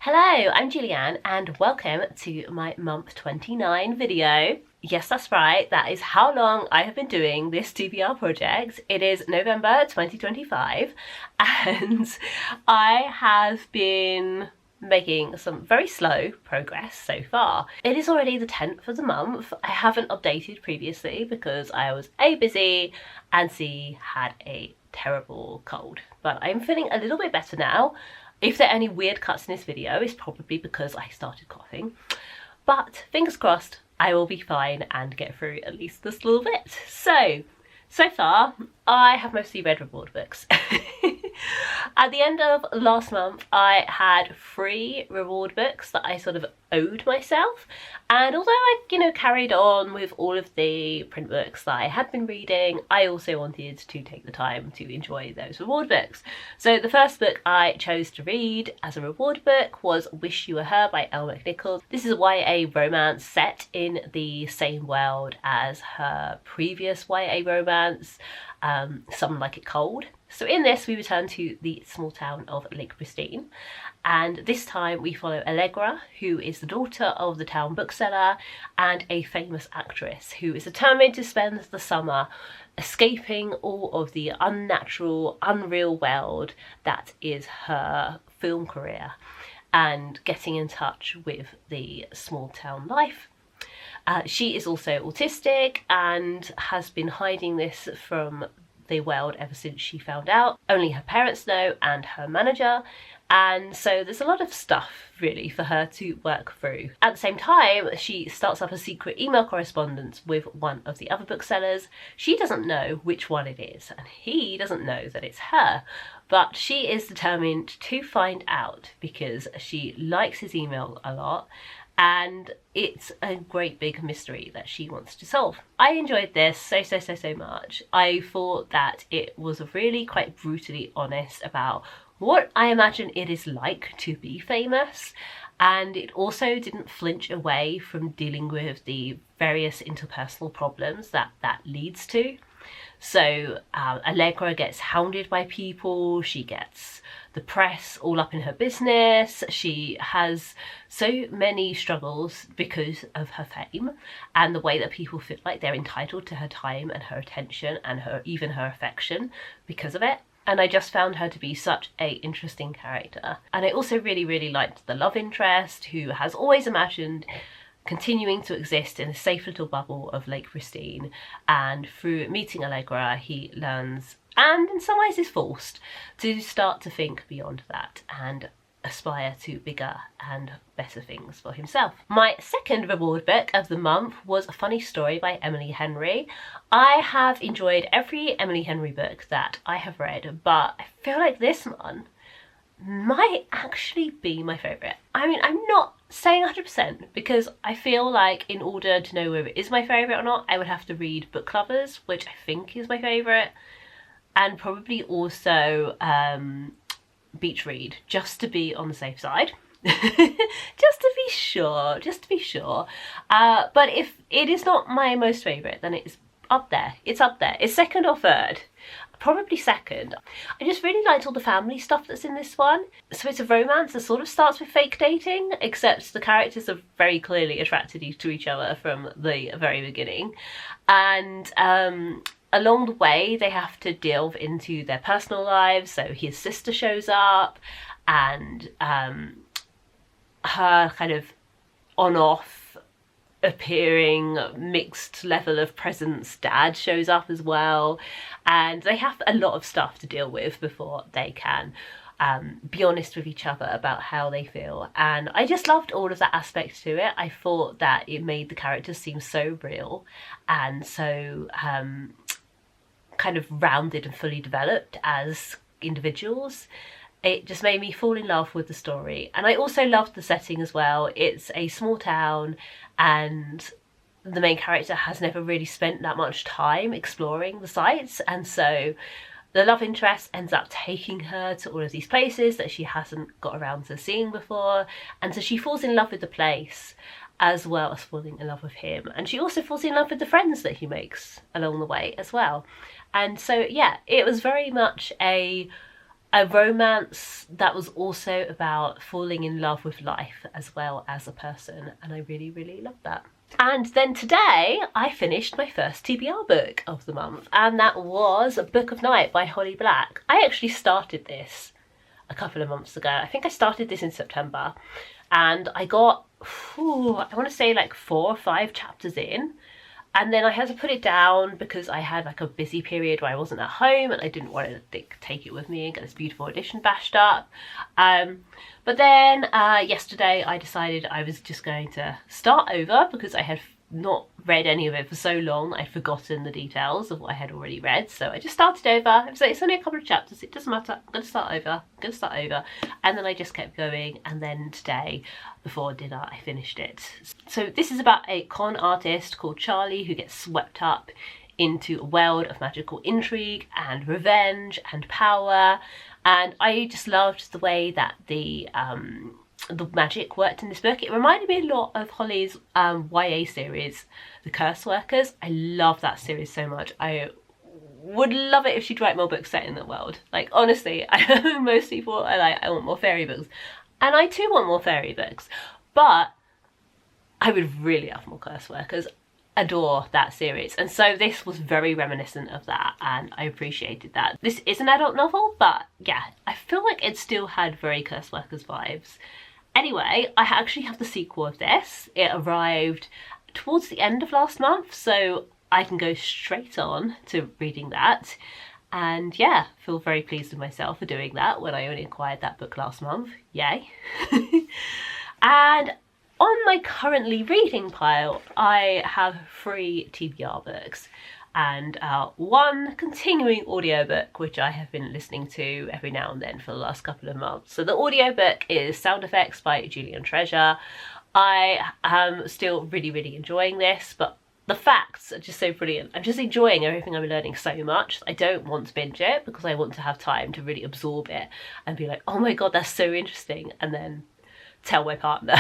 Hello, I'm Julian and welcome to my month 29 video. Yes, that's right, that is how long I have been doing this TBR project. It is November 2025 and I have been making some very slow progress so far. It is already the 10th of the month. I haven't updated previously because I was A, busy, and C, had a terrible cold. But I'm feeling a little bit better now. If there are any weird cuts in this video, it's probably because I started coughing. But fingers crossed, I will be fine and get through at least this little bit. So far, I have mostly read reward books. At the end of last month, I had 3 reward books that I sort of owed myself. And although I, carried on with all of the print books that I had been reading, I also wanted to take the time to enjoy those reward books. So the first book I chose to read as a reward book was Wish You Were Her by Elle McNicoll. This is a YA romance set in the same world as her previous YA romance, Some Like It Cold. So in this we return to the small town of Lake Pristine, and this time we follow Allegra, who is the daughter of the town bookseller and a famous actress who is determined to spend the summer escaping all of the unnatural, unreal world that is her film career and getting in touch with the small town life. She is also autistic and has been hiding this from the world ever since she found out. Only her parents know and her manager, and so there's a lot of stuff really for her to work through. At the same time, she starts up a secret email correspondence with one of the other booksellers. She doesn't know which one it is and he doesn't know that it's her, but she is determined to find out because she likes his email a lot and it's a great big mystery that she wants to solve. I enjoyed this so much. I thought that it was really quite brutally honest about what I imagine it is like to be famous, and it also didn't flinch away from dealing with the various interpersonal problems that leads to. So Allegra gets hounded by people, she gets the press all up in her business, she has so many struggles because of her fame and the way that people feel like they're entitled to her time and her attention and even her affection because of it. And I just found her to be such an interesting character. And I also really liked the love interest, who has always imagined continuing to exist in a safe little bubble of Lake Pristine, and through meeting Allegra he learns, and in some ways is forced, to start to think beyond that and aspire to bigger and better things for himself. My second reward book of the month was A Funny Story by Emily Henry. I have enjoyed every Emily Henry book that I have read, but I feel like this one might actually be my favourite. I mean, I'm not saying 100% because I feel like in order to know whether it is my favourite or not, I would have to read Book Lovers, which I think is my favourite, and probably also Beach Read, just to be on the safe side. just to be sure. But if it is not my most favourite, then it's up there. It's second or third. Probably second. I just really liked all the family stuff that's in this one. So it's a romance that sort of starts with fake dating, except the characters are very clearly attracted to each other from the very beginning. And along the way they have to delve into their personal lives. So his sister shows up, and her kind of on-off appearing mixed level of presence dad shows up as well, and they have a lot of stuff to deal with before they can be honest with each other about how they feel. And I just loved all of that aspect to it. I thought that it made the characters seem so real and so kind of rounded and fully developed as individuals. It just made me fall in love with the story. And I also loved the setting as well. It's a small town and the main character has never really spent that much time exploring the sites, and so the love interest ends up taking her to all of these places that she hasn't got around to seeing before, and so she falls in love with the place as well as falling in love with him, and she also falls in love with the friends that he makes along the way as well. And so yeah, it was very much a a romance that was also about falling in love with life as well as a person, and I really, really loved that. And then today I finished my first TBR book of the month, and that was Book of Night by Holly Black. I actually started this a couple of months ago. I think I started this in September, and I got, I want to say like 4 or 5 chapters in, and then I had to put it down because I had like a busy period where I wasn't at home and I didn't want to take it with me and get this beautiful edition bashed up. But then yesterday I decided I was just going to start over because I had not read any of it for so long. I'd forgotten the details of what I had already read, so I just started over. I was like, it's only a couple of chapters, it doesn't matter, I'm going to start over, and then I just kept going, and then today before dinner I finished it. So this is about a con artist called Charlie who gets swept up into a world of magical intrigue and revenge and power, and I just loved the way that the magic worked in this book. It reminded me a lot of Holly's YA series, The Curse Workers. I love that series so much. I would love it if she'd write more books set in that world. Like, honestly, most people are like, I want more fairy books. And I too want more fairy books. But I would really love more Curse Workers. Adore that series, and so this was very reminiscent of that, and I appreciated that. This is an adult novel, but yeah, I feel like it still had very Curse Workers vibes. Anyway, I actually have the sequel of this. It arrived towards the end of last month, so I can go straight on to reading that, and yeah, feel very pleased with myself for doing that when I only acquired that book last month. Yay. And on my currently reading pile, I have 3 TBR books and 1 continuing audiobook, which I have been listening to every now and then for the last couple of months. So the audiobook is Sound Effects by Julian. I am still really, really enjoying this, but the facts are just so brilliant. I'm just enjoying everything I'm learning so much. I don't want to binge it because I want to have time to really absorb it and be like, oh my god, that's so interesting, and then tell my partner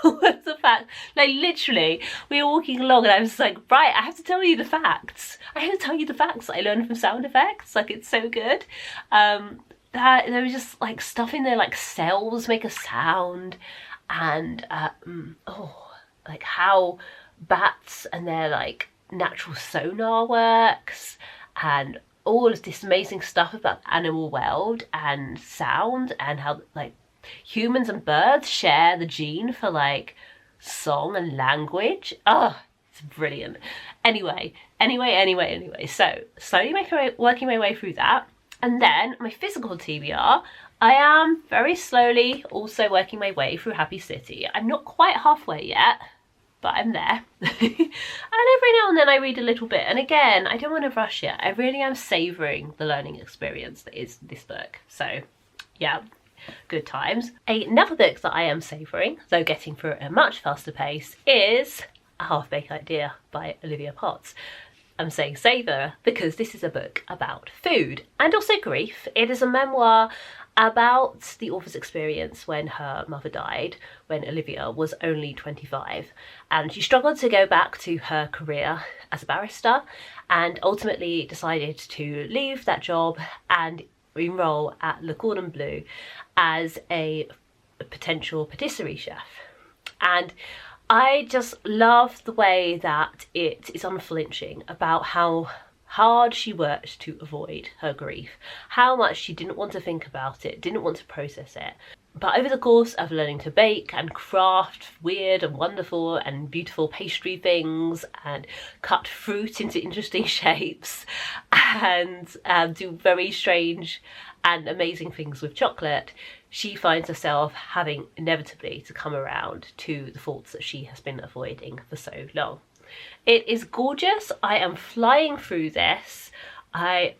what's the fact. Like, literally, we were walking along and I was like, right, I have to tell you the facts. I have to tell you the facts that I learned from Sound Effects. Like, it's so good. That there was just like stuff in there, like cells make a sound, and like how bats and their like natural sonar works, and all of this amazing stuff about the animal world and sound, and how like humans and birds share the gene for like song and language. Oh, it's brilliant. Anyway, so slowly working my way through that. And then my physical TBR, I am very slowly also working my way through Happy City. I'm not quite halfway yet, but I'm there. And every now and then I read a little bit, and again, I don't want to rush it. I really am savouring the learning experience that is this book. So yeah, good times. Another book that I am savouring, though getting through at a much faster pace, is A Half-Baked Idea by Olivia Potts. I'm saying savour because this is a book about food and also grief. It is a memoir about the author's experience when her mother died, when Olivia was only 25, and she struggled to go back to her career as a barrister, and ultimately decided to leave that job and enroll at Le Cordon Bleu as a potential patisserie chef. And I just love the way that it is unflinching about how hard she worked to avoid her grief, how much she didn't want to think about it, didn't want to process it. But over the course of learning to bake and craft weird and wonderful and beautiful pastry things, and cut fruit into interesting shapes, and do very strange and amazing things with chocolate, she finds herself having inevitably to come around to the faults that she has been avoiding for so long. It is gorgeous. I am flying through this. I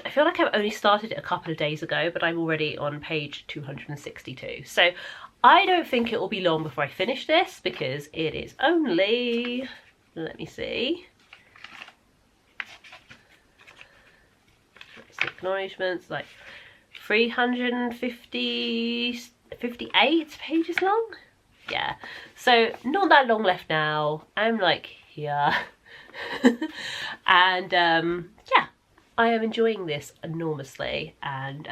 feel like I've only started it a couple of days ago, but I'm already on page 262. So I don't think it will be long before I finish this, because it is only, let me see, acknowledgements, like 358 pages long. Yeah, so not that long left now. I'm like here. And yeah, I am enjoying this enormously, and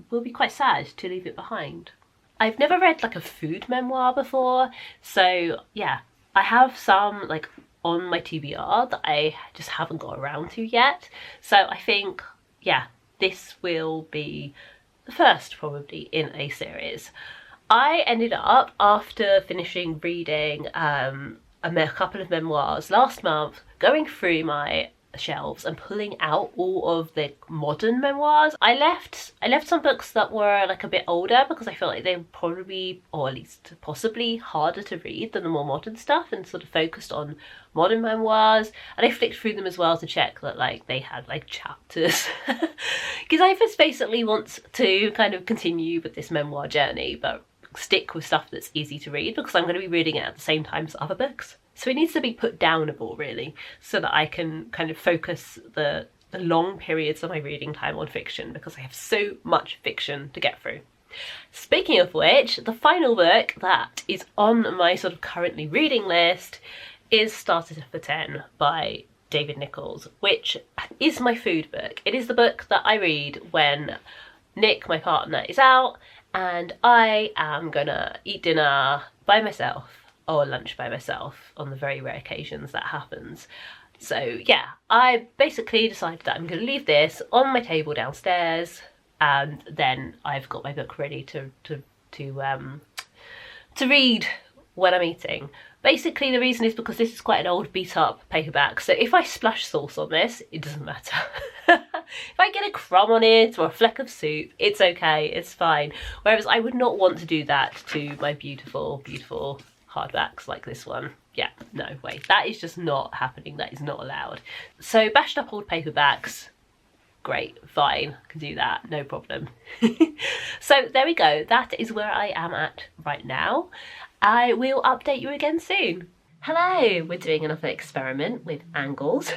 will be quite sad to leave it behind. I've never read like a food memoir before, so yeah, I have some like on my TBR that I just haven't got around to yet. So I think, yeah, this will be the first probably in a series. I ended up, after finishing reading a couple of memoirs last month, going through my shelves and pulling out all of the modern memoirs. I left some books that were like a bit older because I felt like they were probably, or at least possibly, harder to read than the more modern stuff, and sort of focused on modern memoirs. And I flicked through them as well to check that like they had like chapters because I just basically want to kind of continue with this memoir journey, but stick with stuff that's easy to read because I'm going to be reading it at the same time as other books. So it needs to be put downable really, so that I can kind of focus the long periods of my reading time on fiction, because I have so much fiction to get through. Speaking of which, the final book that is on my sort of currently reading list is Started for 10 by David Nicholls, which is my food book. It is the book that I read when Nick, my partner, is out and I am gonna eat dinner by myself or lunch by myself on the very rare occasions that happens. So yeah, I basically decided that I'm going to leave this on my table downstairs, and then I've got my book ready to read when I'm eating. Basically the reason is because this is quite an old beat up paperback, so if I splash sauce on this, it doesn't matter. If I get a crumb on it or a fleck of soup, it's okay, it's fine. Whereas I would not want to do that to my beautiful, beautiful hardbacks like this one. Yeah, no way. That is just not happening. That is not allowed. So bashed up old paperbacks, great, fine, can do that, no problem. So there we go. That is where I am at right now. I will update you again soon. Hello, we're doing another experiment with angles.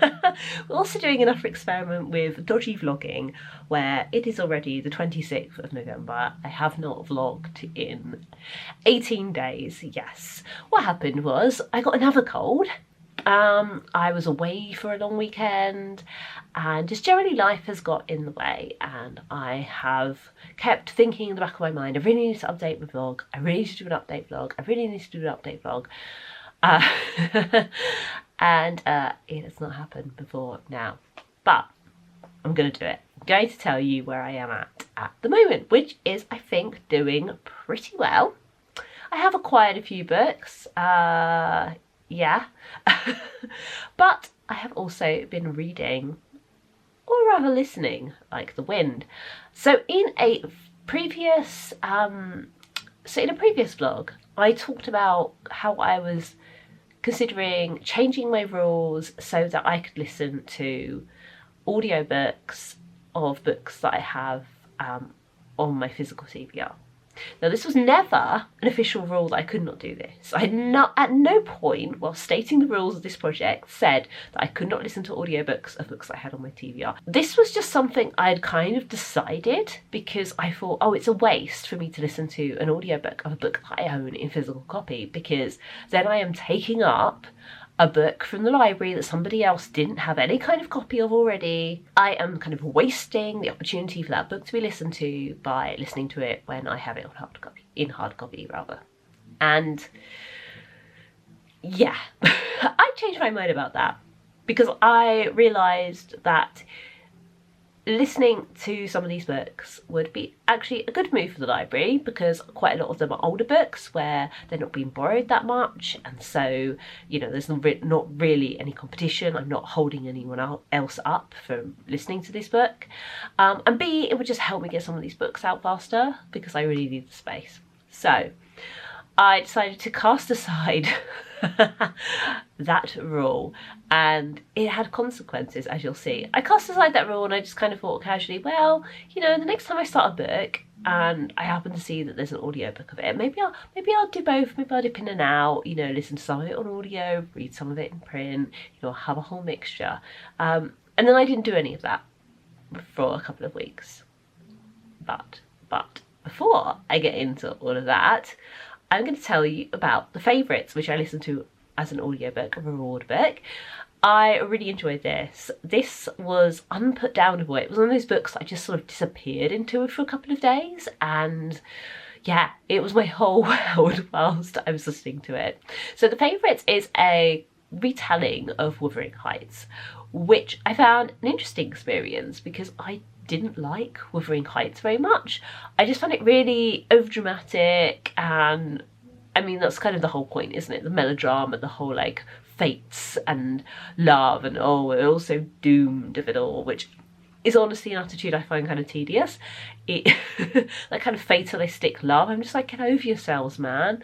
We're also doing another experiment with dodgy vlogging, where it is already the 26th of November. I have not vlogged in 18 days, yes. What happened was I got another cold. I was away for a long weekend, and just generally life has got in the way, and I have kept thinking in the back of my mind, I really need to update my vlog, I really need to do an update vlog, I really need to do an update vlog. And it has not happened before now, but I'm going to do it. I'm going to tell you where I am at the moment, which is, I think, doing pretty well. I have acquired a few books, yeah, but I have also been reading, or rather listening, like the wind. So in a previous vlog, I talked about how I was considering changing my rules so that I could listen to audiobooks of books that I have on my physical TBR. Now, this was never an official rule that I could not do this. I had not, at no point while stating the rules of this project, said that I could not listen to audiobooks of books I had on my TBR. This was just something I had kind of decided because I thought, oh, it's a waste for me to listen to an audiobook of a book that I own in physical copy, because then I am taking up a book from the library that somebody else didn't have any kind of copy of already. I am kind of wasting the opportunity for that book to be listened to by listening to it when I have it on hard copy rather. And yeah, I changed my mind about that because I realised that listening to some of these books would be actually a good move for the library, because quite a lot of them are older books where they're not being borrowed that much, and so, you know, there's not really any competition. I'm not holding anyone else up from listening to this book, and B, it would just help me get some of these books out faster because I really need the space. So I decided to cast aside that rule, and it had consequences, as you'll see. I cast aside that rule and I just kind of thought casually, well, you know, the next time I start a book and I happen to see that there's an audiobook of it, maybe I'll do both. Maybe I'll dip in and out, you know, listen to some of it on audio, read some of it in print, you know, have a whole mixture. And then I didn't do any of that for a couple of weeks. But before I get into all of that, I'm going to tell you about the favourites, which I listen to as an audiobook, a reward book. I really enjoyed this. This was unputdownable. It was one of those books that I just sort of disappeared into for a couple of days, and yeah, it was my whole world whilst I was listening to it. So The Favourites is a retelling of Wuthering Heights, which I found an interesting experience because I didn't like Wuthering Heights very much. I just found it really overdramatic, and I mean that's kind of the whole point, isn't it? The melodrama, the whole like fates and love and oh we're all so doomed of it all, which is honestly an attitude I find kind of tedious. It that kind of fatalistic love, I'm just like, get over yourselves, man.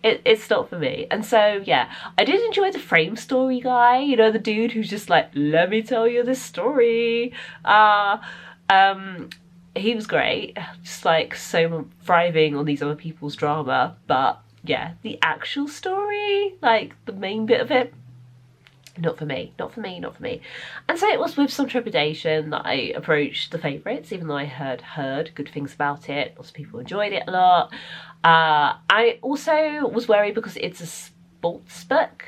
It's not for me. And so yeah, I did enjoy the frame story guy, you know, the dude who's just like, let me tell you this story. He was great, just like so thriving on these other people's drama, but yeah, the actual story, like the main bit of it, not for me, not for me, not for me. And so it was with some trepidation that I approached The Favourites, even though I heard good things about it. Lots of people enjoyed it a lot. I also was worried because it's a sports book.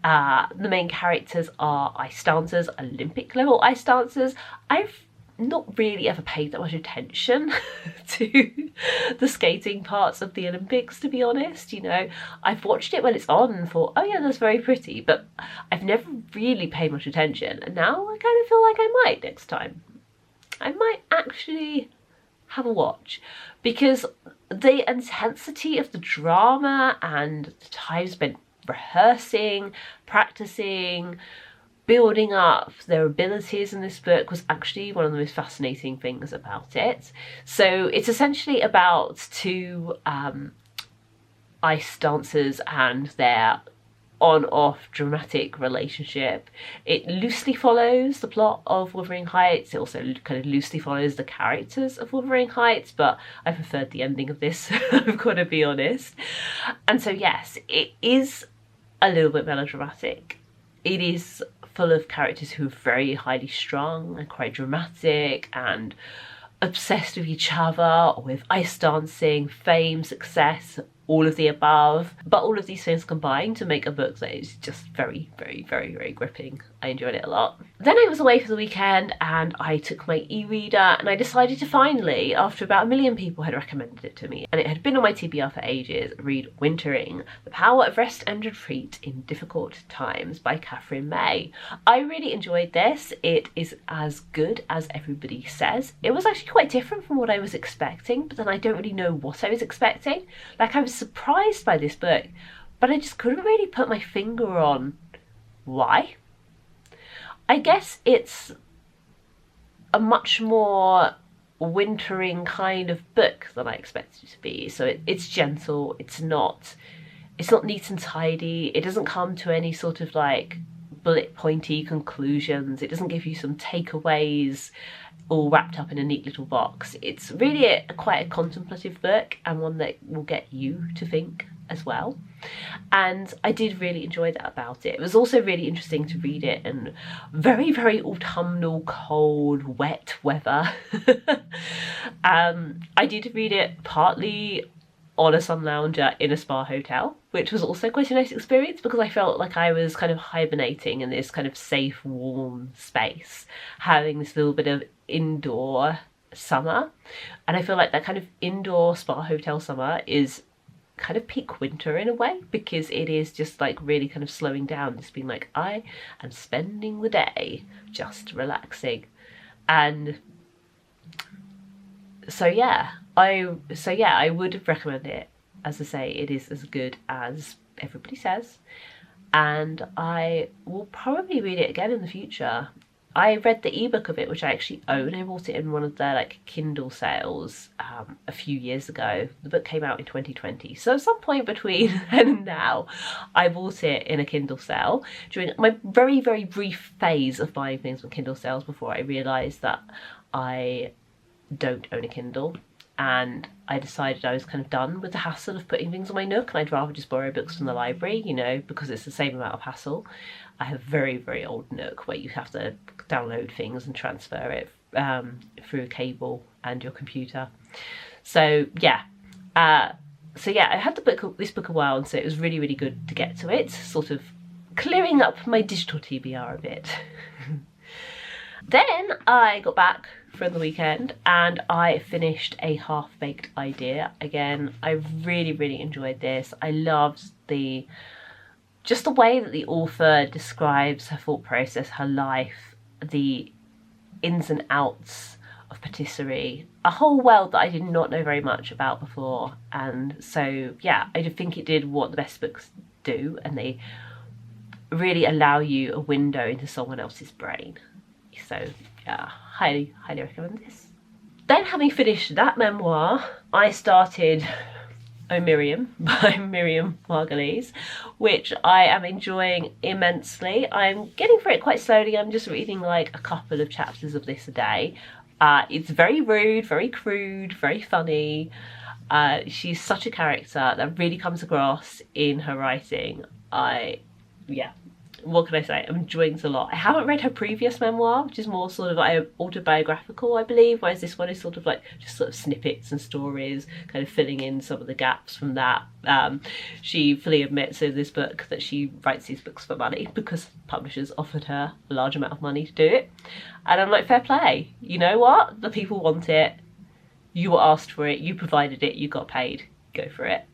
The main characters are ice dancers, Olympic level ice dancers. I've not really ever paid that much attention to the skating parts of the Olympics, to be honest. You know, I've watched it when it's on and thought, oh yeah, that's very pretty, but I've never really paid much attention, and now I kind of feel like I might next time. I might actually have a watch, because the intensity of the drama and the time spent rehearsing, practicing, building up their abilities in this book was actually one of the most fascinating things about it. So it's essentially about two ice dancers and their on-off dramatic relationship. It loosely follows the plot of Wuthering Heights. It also kind of loosely follows the characters of Wuthering Heights, but I preferred the ending of this, I've got to be honest. And so yes, it is a little bit melodramatic. It is full of characters who are very highly strung and quite dramatic and obsessed with each other, or with ice dancing, fame, success, all of the above. But all of these things combine to make a book that is just very, very, very, very gripping. I enjoyed it a lot. Then I was away for the weekend and I took my e-reader, and I decided to finally, after about 1 million people had recommended it to me, and it had been on my TBR for ages, read Wintering, The Power of Rest and Retreat in Difficult Times by Katherine May. I really enjoyed this. It is as good as everybody says. It was actually quite different from what I was expecting, but then I don't really know what I was expecting. Like, I was surprised by this book, but I just couldn't really put my finger on why. I guess it's a much more wintering kind of book than I expected it to be. So it's gentle, it's not neat and tidy, it doesn't come to any sort of like bullet pointy conclusions, it doesn't give you some takeaways all wrapped up in a neat little box. It's really quite a contemplative book, and one that will get you to think as well. And I did really enjoy that about it. It was also really interesting to read it in very, very autumnal, cold, wet weather. I did read it partly on a sun lounger in a spa hotel, which was also quite a nice experience because I felt like I was kind of hibernating in this kind of safe, warm space, having this little bit of indoor summer. And I feel like that kind of indoor spa hotel summer is kind of peak winter in a way, because it is just like really kind of slowing down, just being like, I am spending the day just relaxing. And so yeah, I would recommend it. As I say, it is as good as everybody says, and I will probably read it again in the future. I read the ebook of it, which I actually own. I bought it in one of their like Kindle sales a few years ago. The book came out in 2020, so at some point between then and now, I bought it in a Kindle sale during my very, very brief phase of buying things from Kindle sales before I realised that I don't own a Kindle, and I decided I was kind of done with the hassle of putting things on my Nook, and I'd rather just borrow books from the library, you know, because it's the same amount of hassle. I have a very, very old Nook where you have to download things and transfer it through cable and your computer. So yeah, I had this book a while, and so it was really, really good to get to it sort of clearing up my digital TBR a bit. Then I got back from the weekend and I finished a half-baked idea. Again, I really enjoyed this. I loved just the way that the author describes her thought process, her life, the ins and outs of patisserie, a whole world that I did not know very much about before. And so yeah, I think it did what the best books do, and they really allow you a window into someone else's brain. So yeah, highly recommend this. Then, having finished that memoir, I started Oh Miriam by Miriam Margolyes, which I am enjoying immensely. I'm getting through it quite slowly. I'm just reading like a couple of chapters of this a day. It's very rude, very crude, very funny. She's such a character that really comes across in her writing. Yeah, what can I say? I'm enjoying this a lot. I haven't read her previous memoir, which is more sort of like autobiographical, I believe, whereas this one is sort of like just sort of snippets and stories, kind of filling in some of the gaps from that. She fully admits in this book that she writes these books for money because publishers offered her a large amount of money to do it. And I'm like, fair play. You know what? The people want it. You were asked for it. You provided it. You got paid. Go for it.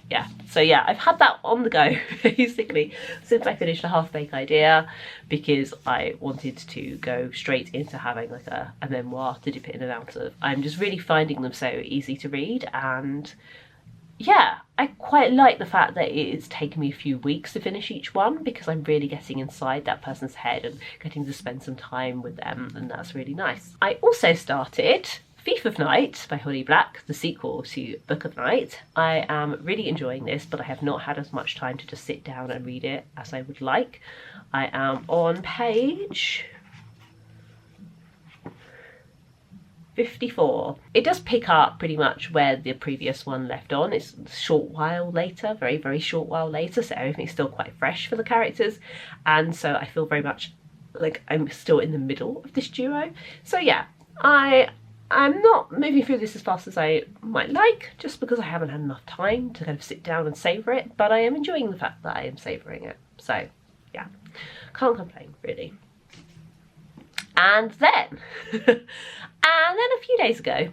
Yeah, so yeah, I've had that on the go basically since I finished a half-baked idea, because I wanted to go straight into having like a memoir to dip in and out of. I'm just really finding them so easy to read, and yeah, I quite like the fact that it's taken me a few weeks to finish each one, because I'm really getting inside that person's head and getting to spend some time with them, and that's really nice. I also started Thief of Night by Holly Black, the sequel to Book of Night. I am really enjoying this, but I have not had as much time to just sit down and read it as I would like. I am on page 54. It does pick up pretty much where the previous one left on. It's a short while later, very short while later, so everything's still quite fresh for the characters, and so I feel very much like I'm still in the middle of this duo. So yeah, I'm not moving through this as fast as I might like, just because I haven't had enough time to kind of sit down and savour it, but I am enjoying the fact that I am savouring it. So yeah, can't complain really. And then, a few days ago,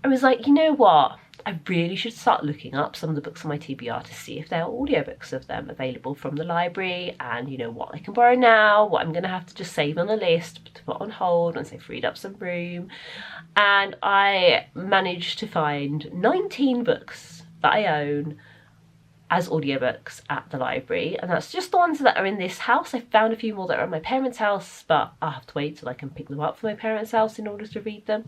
I was like, you know what? I really should start looking up some of the books on my TBR to see if there are audiobooks of them available from the library, and you know what I can borrow now, what I'm going to have to just save on the list to put on hold once I've freed up some room. And I managed to find 19 books that I own as audiobooks at the library, and that's just the ones that are in this house. I found a few more that are at my parents' house, but I'll have to wait till I can pick them up from my parents' house in order to read them.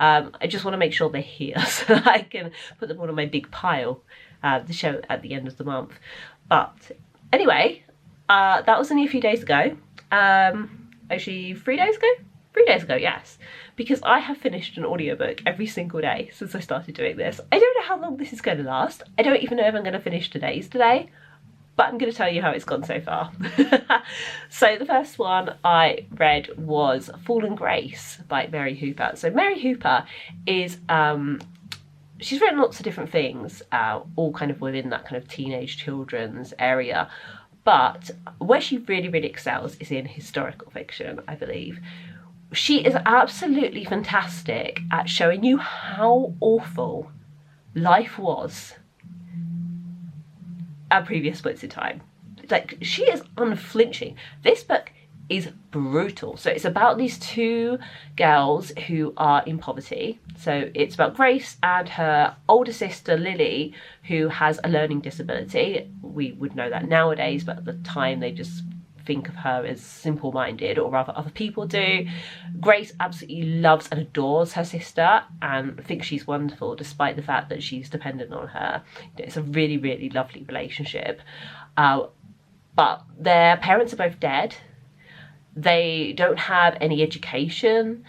I just want to make sure they're here so that I can put them all on my big pile to show at the end of the month. But anyway, that was only a few days ago. Actually 3 days ago? 3 days ago, yes. Because I have finished an audiobook every single day since I started doing this. I don't know how long this is going to last. I don't even know if I'm going to finish today's today, but I'm going to tell you how it's gone so far. So the first one I read was Fallen Grace by Mary Hooper. So Mary Hooper is, she's written lots of different things, all kind of within that kind of teenage children's area. But where she really excels is in historical fiction, I believe. She is absolutely fantastic at showing you how awful life was at previous points in time. Like, she is unflinching. This book is brutal. So it's about these two girls who are in poverty. So it's about Grace and her older sister Lily, who has a learning disability. We would know that nowadays, but at the time they just think of her as simple-minded, or rather other people do. Grace absolutely loves and adores her sister and thinks she's wonderful despite the fact that she's dependent on her. It's a really lovely relationship. But their parents are both dead. They don't have any education,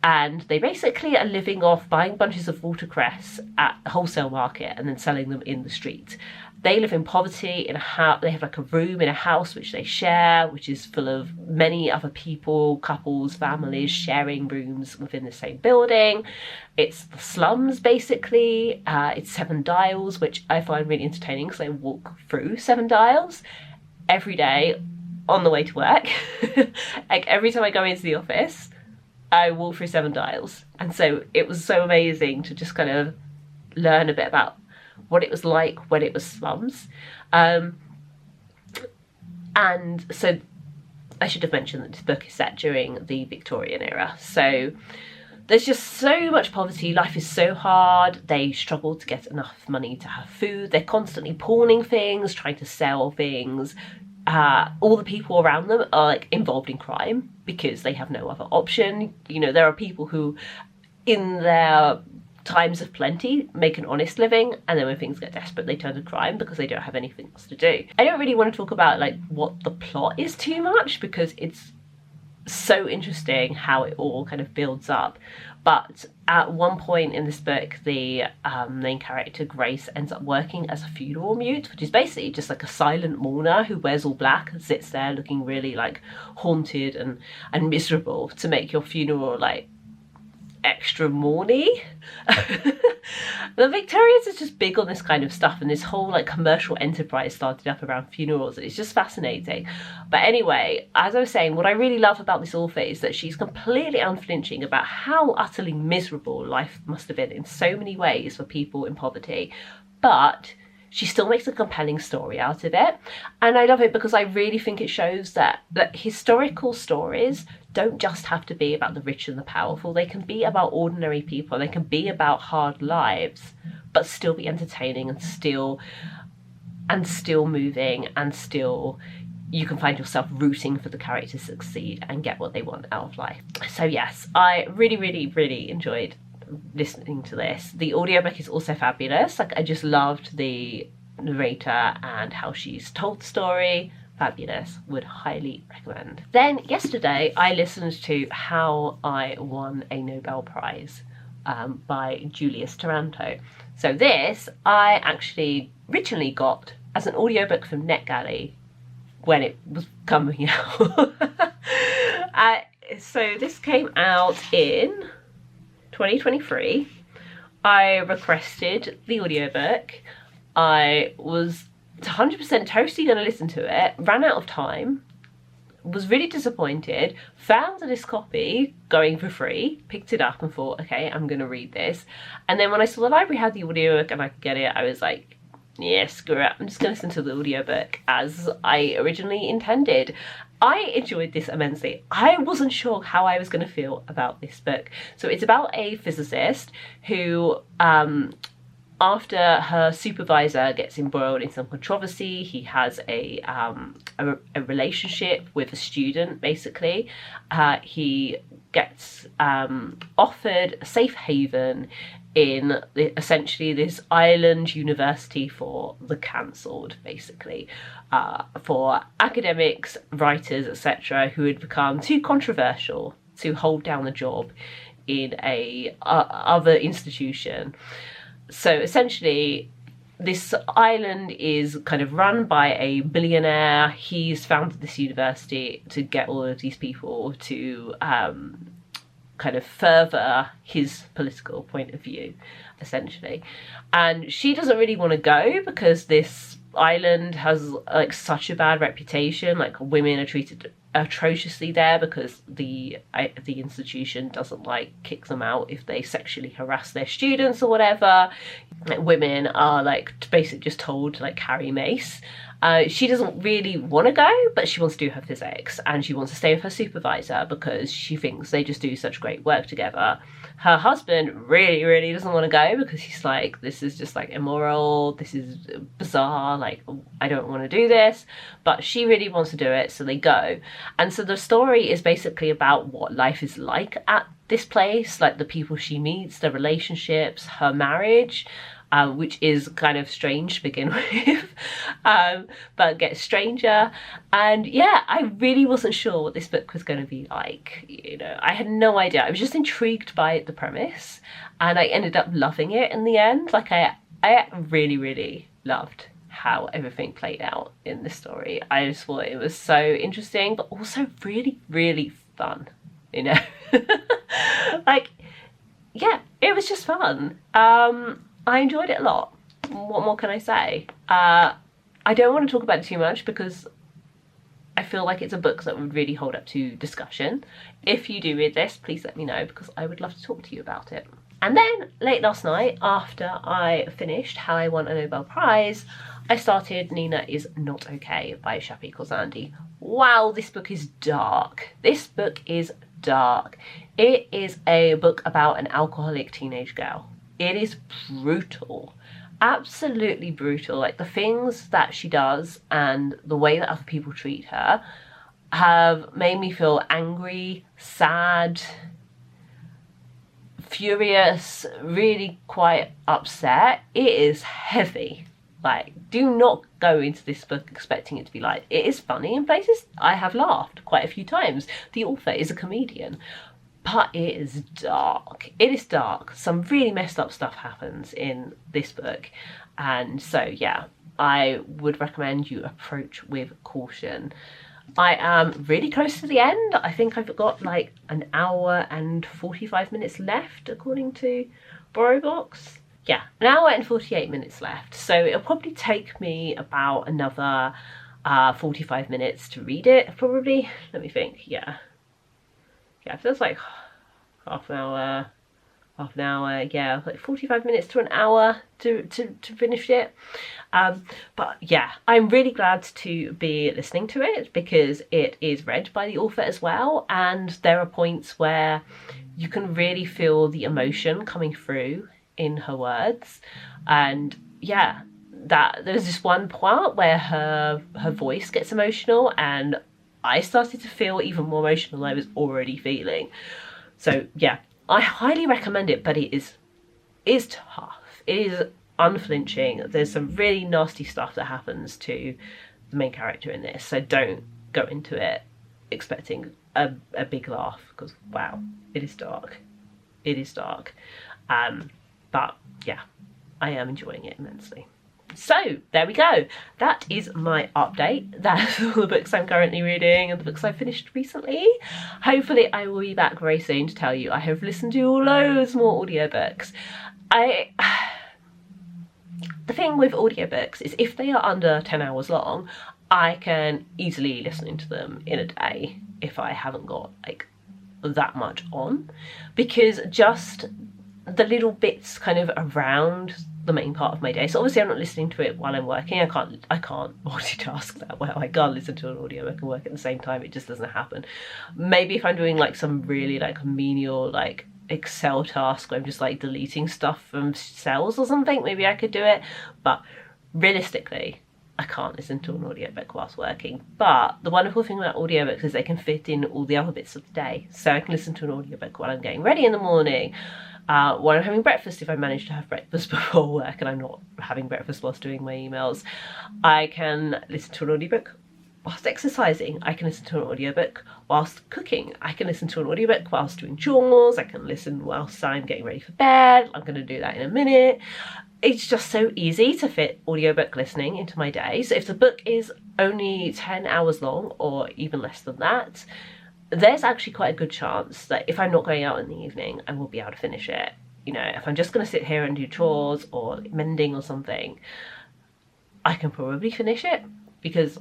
and they basically are living off buying bunches of watercress at a wholesale market and then selling them in the street. They live in poverty in a house. They have like a room in a house which they share, which is full of many other people, couples, families sharing rooms within the same building. It's the slums basically. It's 7 Dials, which I find really entertaining because I walk through 7 Dials every day, on the way to work. Like every time I go into the office, I walk through 7 Dials. And so it was so amazing to just kind of learn a bit about what it was like when it was slums. And so I should have mentioned that this book is set during the Victorian era. So there's just so much poverty. Life is so hard. They struggle to get enough money to have food. They're constantly pawning things, trying to sell things. All the people around them are like involved in crime because they have no other option. You know, there are people who in their times of plenty make an honest living, and then when things get desperate they turn to crime because they don't have anything else to do. I don't really want to talk about like what the plot is too much because it's so interesting how it all kind of builds up. But at one point in this book, the main character Grace ends up working as a funeral mute, which is basically just like a silent mourner who wears all black and sits there looking really like haunted and miserable to make your funeral like extra mourny. The Victorians is just big on this kind of stuff, and this whole like commercial enterprise started up around funerals. It's just fascinating. But anyway, as I was saying, what I really love about this author is that she's completely unflinching about how utterly miserable life must have been in so many ways for people in poverty, but she still makes a compelling story out of it. And I love it because I really think it shows that historical stories don't just have to be about the rich and the powerful. They can be about ordinary people. They can be about hard lives, but still be entertaining and still moving, and still you can find yourself rooting for the characters to succeed and get what they want out of life. So yes, I really, really, really enjoyed listening to this. The audiobook is also fabulous. Like I just loved the narrator and how she's told the story. Fabulous, would highly recommend. Then yesterday I listened to How I Won a Nobel Prize by Julius Taranto. So this I actually originally got as an audiobook from NetGalley when it was coming out. So this came out in 2023. I requested the audiobook. I was 100% totally going to listen to it, ran out of time, was really disappointed, found this copy going for free, picked it up and thought, okay, I'm going to read this. And then when I saw the library had the audiobook and I could get it, I was like, yeah, screw it, I'm just going to listen to the audiobook as I originally intended. I enjoyed this immensely. I wasn't sure how I was going to feel about this book. So it's about a physicist who, after her supervisor gets embroiled in some controversy, he has a relationship with a student, basically. He gets offered a safe haven in essentially this island university for the cancelled, basically, for academics, writers, etc., who had become too controversial to hold down a job in a other institution. So essentially, this island is kind of run by a billionaire. He's founded this university to get all of these people to kind of further his political point of view, essentially. And she doesn't really want to go because this island has like such a bad reputation. Like women are treated atrociously there because the institution doesn't like kick them out if they sexually harass their students or whatever. Like, women are like basically just told to like carry mace. She doesn't really want to go, but she wants to do her physics and she wants to stay with her supervisor because she thinks they just do such great work together. Her husband really, really doesn't want to go because he's like, this is just like immoral, this is bizarre, like I don't want to do this, but she really wants to do it, so they go. And so the story is basically about what life is like at this place, like the people she meets, the relationships, her marriage, which is kind of strange to begin with, but gets stranger. And yeah, I really wasn't sure what this book was going to be like. You know, I had no idea. I was just intrigued by the premise, and I ended up loving it in the end. Like I really, really loved how everything played out in the story. I just thought it was so interesting, but also really, really fun, you know. Like, yeah, it was just fun. I enjoyed it a lot. What more can I say? I don't want to talk about it too much because I feel like it's a book that would really hold up to discussion. If you do read this, please let me know, because I would love to talk to you about it. And then late last night, after I finished How I Won a Nobel Prize, I started Nina Is Not Okay by Shappi Khorsandi. Wow, this book is dark. This book is dark. It is a book about an alcoholic teenage girl. It is brutal. Absolutely brutal. Like, the things that she does and the way that other people treat her have made me feel angry, sad, furious, really quite upset. It is heavy. Like, do not go into this book expecting it to be light. It is funny in places. I have laughed quite a few times. The author is a comedian, but it is dark. It is dark. Some really messed up stuff happens in this book, and so yeah, I would recommend you approach with caution. I am really close to the end. I think I've got like an hour and 45 minutes left according to BorrowBox. Yeah, an hour and 48 minutes left. So it'll probably take me about another 45 minutes to read it, probably. Let me think, yeah. Yeah, it feels like half an hour, yeah, like 45 minutes to an hour to finish it. But yeah, I'm really glad to be listening to it because it is read by the author as well, and there are points where you can really feel the emotion coming through in her words. And yeah, that there's this one part where her voice gets emotional, and I started to feel even more emotional than I was already feeling. So yeah, I highly recommend it, but it is tough. It is unflinching. There's some really nasty stuff that happens to the main character in this, so don't go into it expecting a big laugh, because wow, it is dark. It is dark. But yeah, I am enjoying it immensely. So there we go. That is my update. That's all the books I'm currently reading and the books I've finished recently. Hopefully I will be back very soon to tell you I have listened to loads more audiobooks. The thing with audiobooks is if they are under 10 hours long, I can easily listen to them in a day if I haven't got like that much on, because just the little bits kind of around the main part of my day. So obviously I'm not listening to it while I'm working. I can't multitask that well. I can't listen to an audiobook and work at the same time. It just doesn't happen. Maybe if I'm doing like some really like menial like Excel task where I'm just like deleting stuff from cells or something, maybe I could do it. But realistically, I can't listen to an audiobook whilst working. But the wonderful thing about audiobooks is they can fit in all the other bits of the day. So I can listen to an audiobook while I'm getting ready in the morning, while I'm having breakfast if I manage to have breakfast before work and I'm not having breakfast whilst doing my emails. I can listen to an audiobook whilst exercising. I can listen to an audiobook whilst cooking. I can listen to an audiobook whilst doing chores. I can listen whilst I'm getting ready for bed. I'm going to do that in a minute. It's just so easy to fit audiobook listening into my day. So if the book is only 10 hours long or even less than that, there's actually quite a good chance that if I'm not going out in the evening, I will be able to finish it. You know, if I'm just going to sit here and do chores or mending or something, I can probably finish it because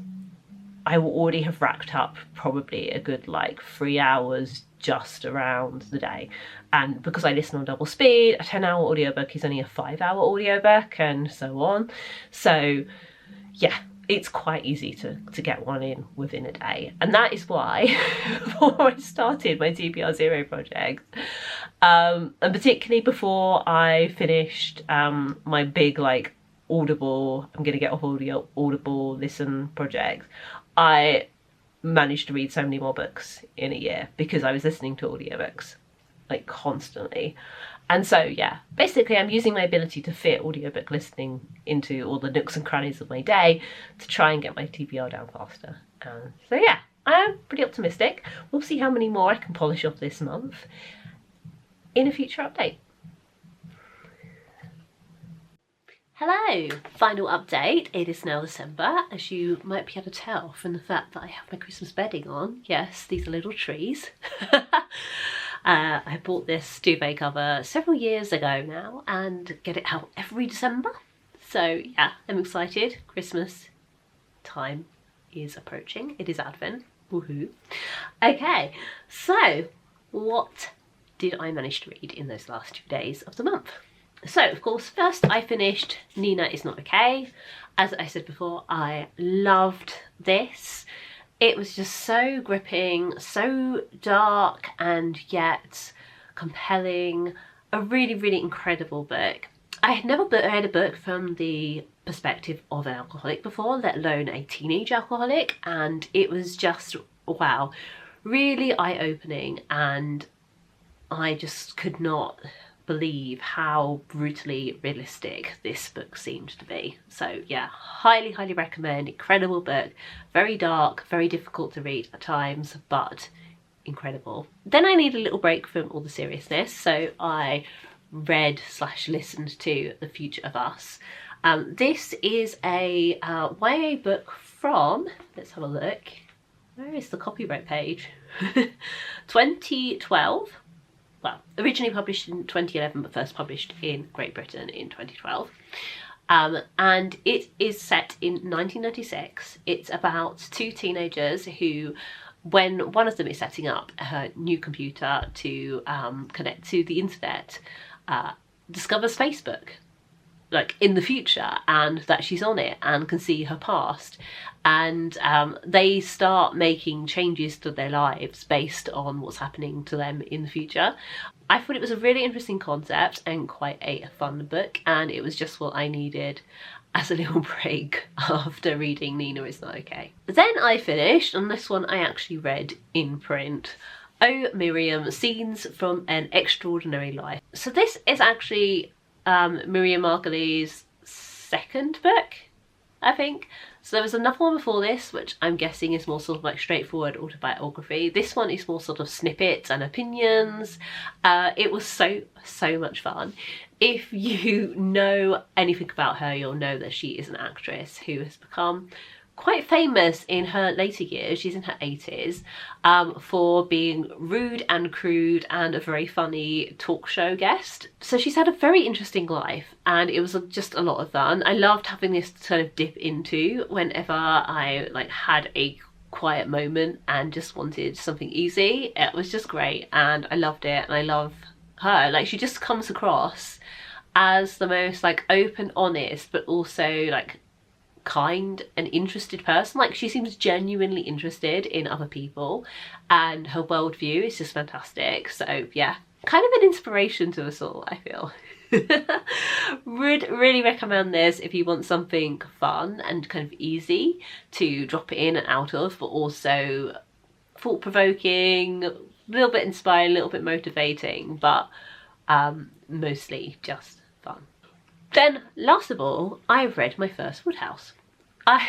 I will already have racked up probably a good like 3 hours just around the day. And because I listen on double speed, a 10-hour audiobook is only a 5-hour audiobook and so on. So yeah, it's quite easy to get one in within a day. And that is why before I started my TBR Zero project, and particularly before I finished my big like Audible, I'm gonna get off Audible listen project, I managed to read so many more books in a year because I was listening to audiobooks like constantly. And so yeah, basically I'm using my ability to fit audiobook listening into all the nooks and crannies of my day to try and get my TBR down faster. So yeah, I am pretty optimistic. We'll see how many more I can polish off this month in a future update. Hello, final update. It is now December, as you might be able to tell from the fact that I have my Christmas bedding on. Yes, these are little trees. I bought this duvet cover several years ago now and get it out every December. So yeah, I'm excited. Christmas time is approaching. It is Advent. Woohoo. Okay, so what did I manage to read in those last 2 days of the month? So, of course, first I finished Nina Is Not Okay. As I said before, I loved this. It was just so gripping, so dark and yet compelling. A really, really incredible book. I had never read a book from the perspective of an alcoholic before, let alone a teenage alcoholic, and it was just, wow, really eye-opening, and I just could not believe how brutally realistic this book seemed to be. So yeah, highly, highly recommend. Incredible book, very dark, very difficult to read at times, but incredible. Then I need a little break from all the seriousness, so I read / listened to The Future of Us. This is a YA book from, let's have a look, where is the copyright page? 2012. Well, originally published in 2011 but first published in Great Britain in 2012. And it is set in 1996. It's about two teenagers who, when one of them is setting up her new computer to connect to the internet, discovers Facebook, like in the future, and that she's on it and can see her past, and they start making changes to their lives based on what's happening to them in the future. I thought it was a really interesting concept and quite a fun book, and it was just what I needed as a little break after reading Nina Is Not Okay. Then I finished, and this one I actually read in print, Oh Miriam, Scenes from an Extraordinary Life. So this is actually Miriam Margolyes' second book, I think. So there was another one before this, which I'm guessing is more sort of like straightforward autobiography. This one is more sort of snippets and opinions. It was so much fun. If you know anything about her, you'll know that she is an actress who has become quite famous in her later years. She's in her 80s, for being rude and crude and a very funny talk show guest. So she's had a very interesting life, and it was just a lot of fun. I loved having this to kind of dip into whenever I like had a quiet moment and just wanted something easy. It was just great, and I loved it, and I love her. Like, she just comes across as the most like open, honest, but also like kind and interested person. Like, she seems genuinely interested in other people, and her worldview is just fantastic. So yeah, kind of an inspiration to us all, I feel. Would really recommend this if you want something fun and kind of easy to drop it in and out of, but also thought-provoking, a little bit inspiring, a little bit motivating, but mostly just fun. Then last of all, I've read my first Woodhouse. I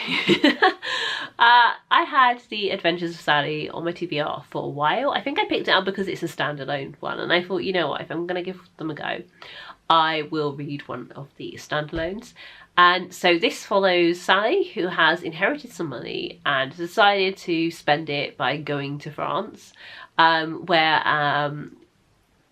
had The Adventures of Sally on my TBR for a while. I think I picked it up because it's a standalone one, and I thought, you know what, if I'm going to give them a go, I will read one of the standalones. And so this follows Sally, who has inherited some money and decided to spend it by going to France, where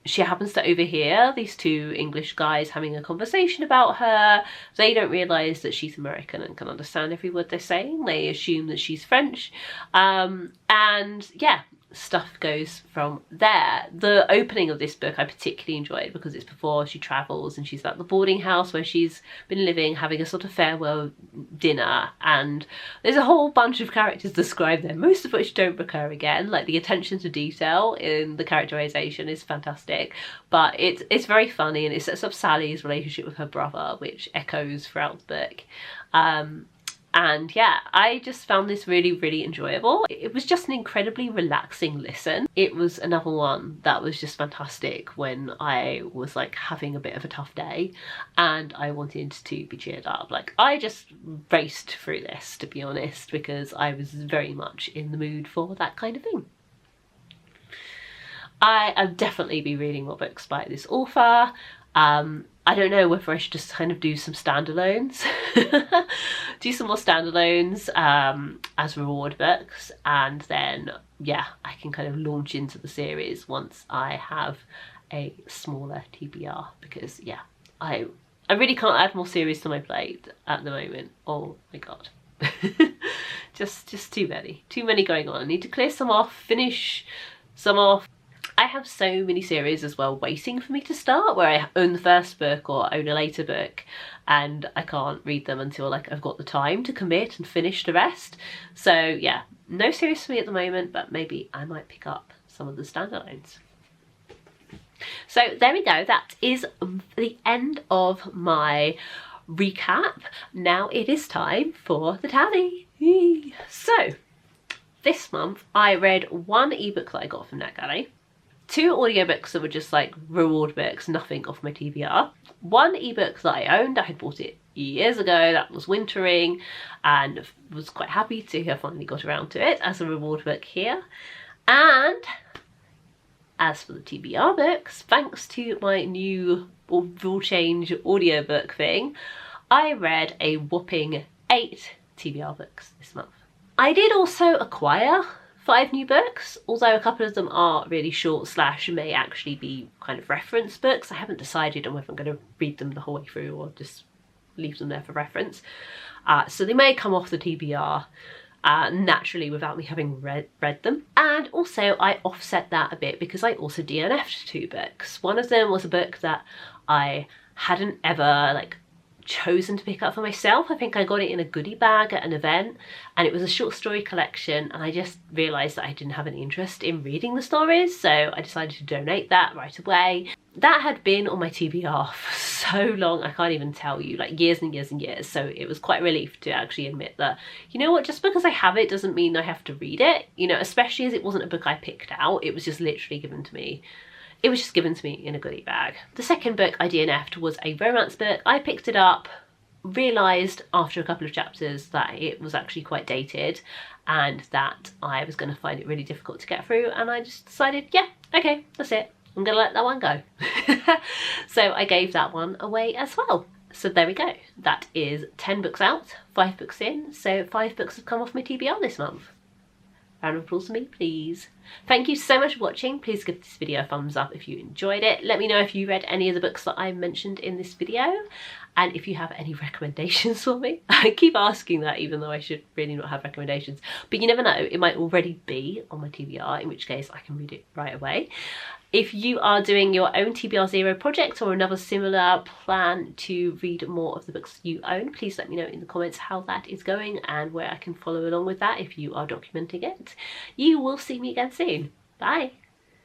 she happens to overhear these two English guys having a conversation about her. They don't realise that she's American and can understand every word they're saying. They assume that she's French. And yeah, stuff goes from there. The opening of this book I particularly enjoyed because it's before she travels, and she's at the boarding house where she's been living, having a sort of farewell dinner, and there's a whole bunch of characters described there, most of which don't recur again. Like, the attention to detail in the characterization is fantastic, but it's very funny, and it sets up Sally's relationship with her brother, which echoes throughout the book. And yeah, I just found this really, really enjoyable. It was just an incredibly relaxing listen. It was another one that was just fantastic when I was like having a bit of a tough day and I wanted to be cheered up. Like, I just raced through this, to be honest, because I was very much in the mood for that kind of thing. I'll definitely be reading more books by this author. I don't know whether I should just kind of do some standalones, do some more standalones as reward books, and then yeah, I can kind of launch into the series once I have a smaller TBR, because yeah, I really can't add more series to my plate at the moment. Oh my god. just too many going on. I need to clear some off, finish some off. I have so many series as well waiting for me to start, where I own the first book or own a later book and I can't read them until like I've got the time to commit and finish the rest. So yeah, no series for me at the moment, but maybe I might pick up some of the standalones. So there we go, that is the end of my recap. Now it is time for the tally. So this month I read one ebook that I got from NetGalley, 2 audiobooks that were just like reward books, nothing off my TBR, 1 ebook that I owned. I had bought it years ago, that was Wintering, and was quite happy to have finally got around to it as a reward book here. And as for the TBR books, thanks to my new rule change audiobook thing, I read a whopping 8 TBR books this month. I did also acquire 5 new books, although a couple of them are really short / may actually be kind of reference books. I haven't decided on whether I'm going to read them the whole way through or just leave them there for reference. So they may come off the TBR naturally without me having read them. And also I offset that a bit because I also DNF'd 2 books. One of them was a book that I hadn't ever like chosen to pick up for myself. I think I got it in a goodie bag at an event, and it was a short story collection, and I just realised that I didn't have any interest in reading the stories, so I decided to donate that right away. That had been on my TBR for so long, I can't even tell you, like years and years and years, so it was quite a relief to actually admit that, you know what, just because I have it doesn't mean I have to read it, you know, especially as it wasn't a book I picked out, it was just literally given to me. It was just given to me in a goodie bag. The second book I DNF'd was a romance book. I picked it up, realised after a couple of chapters that it was actually quite dated and that I was going to find it really difficult to get through, and I just decided, yeah, okay, that's it. I'm going to let that one go. So I gave that one away as well. So there we go. That is 10 books out, 5 books in, so 5 books have come off my TBR this month. Round of applause for me, please. Thank you so much for watching. Please give this video a thumbs up if you enjoyed it. Let me know if you read any of the books that I mentioned in this video, and if you have any recommendations for me. I keep asking that even though I should really not have recommendations, but you never know, it might already be on my TBR, in which case I can read it right away. If you are doing your own TBR Zero project or another similar plan to read more of the books you own, please let me know in the comments how that is going and where I can follow along with that if you are documenting it. You will see me again soon. Bye!